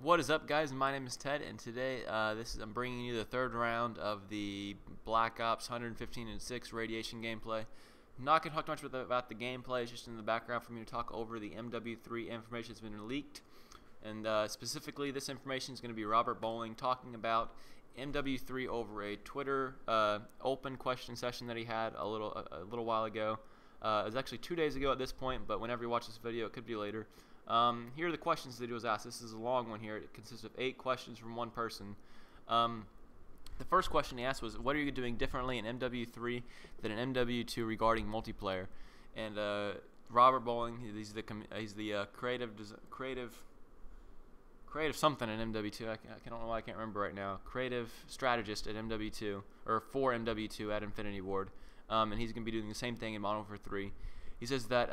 What is up, guys? My name is Ted, and today I'm bringing you the third round of the Black Ops 115 and 6 radiation gameplay. I'm not going to talk much about the gameplay. It's just in the background for me to talk over the MW3 information that's been leaked, and specifically this information is going to be Robert Bowling talking about MW3 over a Twitter open question session that he had a little while ago. It was actually 2 days ago at this point, but whenever you watch this video, it could be later. Here are the questions that he was asked. This is a long one here. It consists of 8 questions from one person. The first question he asked was, what are you doing differently in MW3 than in MW2 regarding multiplayer? And Robert Bowling, he's the creative something in MW2. I don't know why I can't remember right now. Creative strategist at MW2, or for MW2 at Infinity Ward. And he's going to be doing the same thing in Modern Warfare 3. He says that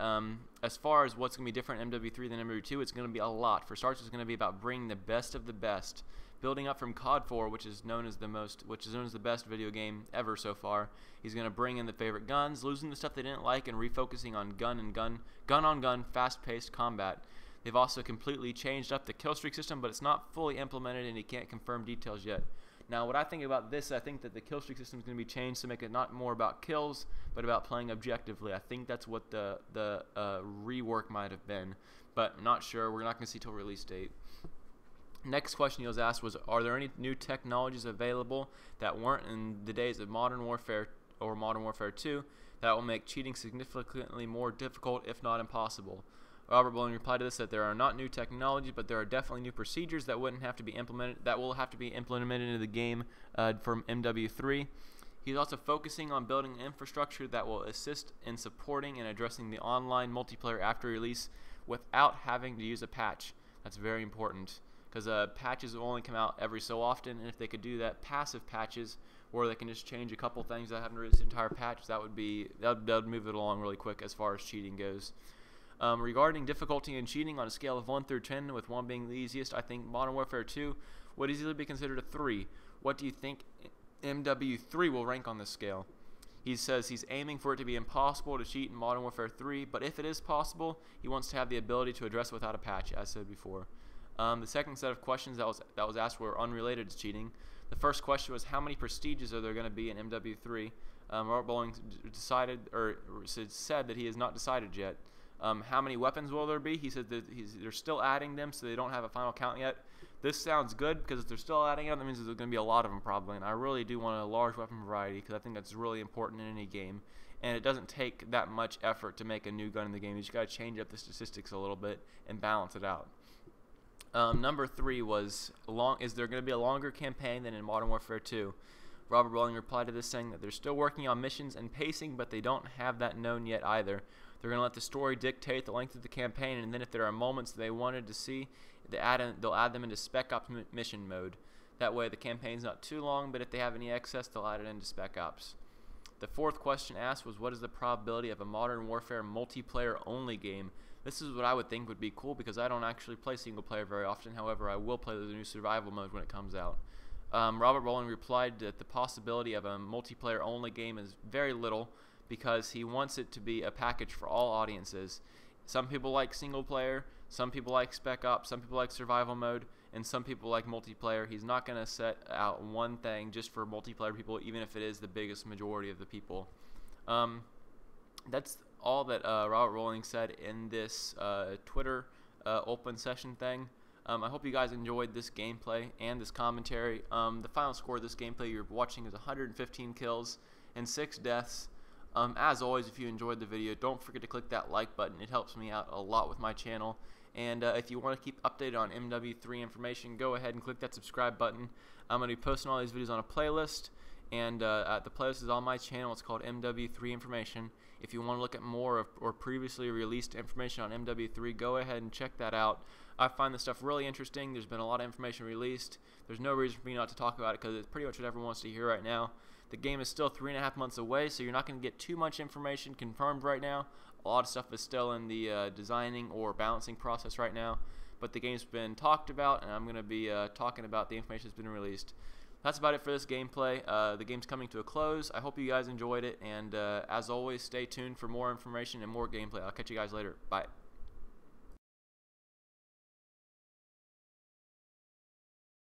as far as what's going to be different in MW3 than MW2, it's going to be a lot. For starters, it's going to be about bringing the best of the best, building up from COD 4, which is known as the best video game ever so far. He's going to bring in the favorite guns, losing the stuff they didn't like, and refocusing on gun-on-gun, fast-paced combat. They've also completely changed up the kill streak system, but it's not fully implemented, and he can't confirm details yet. Now, what I think about this, I think that the kill streak system is going to be changed to make it not more about kills, but about playing objectively. I think that's what the rework might have been, but I'm not sure. We're not going to see till release date. Next question he was asked was, are there any new technologies available that weren't in the days of Modern Warfare or Modern Warfare 2 that will make cheating significantly more difficult, if not impossible? Robert Bowling replied to this that there are not new technologies, but there are definitely new procedures that will have to be implemented into the game from MW3. He's also focusing on building an infrastructure that will assist in supporting and addressing the online multiplayer after release without having to use a patch. That's very important, because patches will only come out every so often, and if they could do that, passive patches, or they can just change a couple things that haven't released the entire patch, that would move it along really quick as far as cheating goes. Regarding difficulty in cheating on a scale of 1 through 10, with 1 being the easiest, I think Modern Warfare 2 would easily be considered a 3. What do you think MW3 will rank on this scale? He says he's aiming for it to be impossible to cheat in Modern Warfare 3, but if it is possible, he wants to have the ability to address it without a patch, as said before. The second set of questions that was asked were unrelated to cheating. The first question was, how many prestiges are there going to be in MW3? Robert Bowling said that he has not decided yet. How many weapons will there be? He said that they're still adding them, so they don't have a final count yet. This sounds good, because if they're still adding them, that means there's going to be a lot of them probably, and I really do want a large weapon variety, because I think that's really important in any game, and it doesn't take that much effort to make a new gun in the game. You just got to change up the statistics a little bit and balance it out. Number 3 was, is there going to be a longer campaign than in Modern Warfare 2? Robert Bowling replied to this saying that they're still working on missions and pacing, but they don't have that known yet either. They're going to let the story dictate the length of the campaign, and then if there are moments they wanted to see, they'll add them into Spec Ops mission mode. That way the campaign's not too long, but if they have any excess, they'll add it into Spec Ops. The fourth question asked was, what is the probability of a Modern Warfare multiplayer-only game? This is what I would think would be cool, because I don't actually play single player very often. However, I will play the new survival mode when it comes out. Robert Bowling replied that the possibility of a multiplayer-only game is very little, because he wants it to be a package for all audiences. Some people like single player, some people like Spec Ops, some people like survival mode, and some people like multiplayer. He's not going to set out one thing just for multiplayer people, even if it is the biggest majority of the people. That's all that Robert Bowling said in this Twitter open session thing. I hope you guys enjoyed this gameplay and this commentary. The final score of this gameplay you're watching is 115 kills and 6 deaths. As always, if you enjoyed the video, don't forget to click that like button. It helps me out a lot with my channel. And if you want to keep updated on MW3 information, go ahead and click that subscribe button. I'm going to be posting all these videos on a playlist, and the playlist is on my channel. It's called MW3 Information. If you want to look at more or previously released information on MW3, go ahead and check that out. I find this stuff really interesting. There's been a lot of information released. There's no reason for me not to talk about it, because it's pretty much what everyone wants to hear right now. The game is still 3.5 months away, so you're not going to get too much information confirmed right now. A lot of stuff is still in the designing or balancing process right now, but the game's been talked about, and I'm going to be talking about the information that's been released. That's about it for this gameplay. The game's coming to a close. I hope you guys enjoyed it, and as always, stay tuned for more information and more gameplay. I'll catch you guys later. Bye.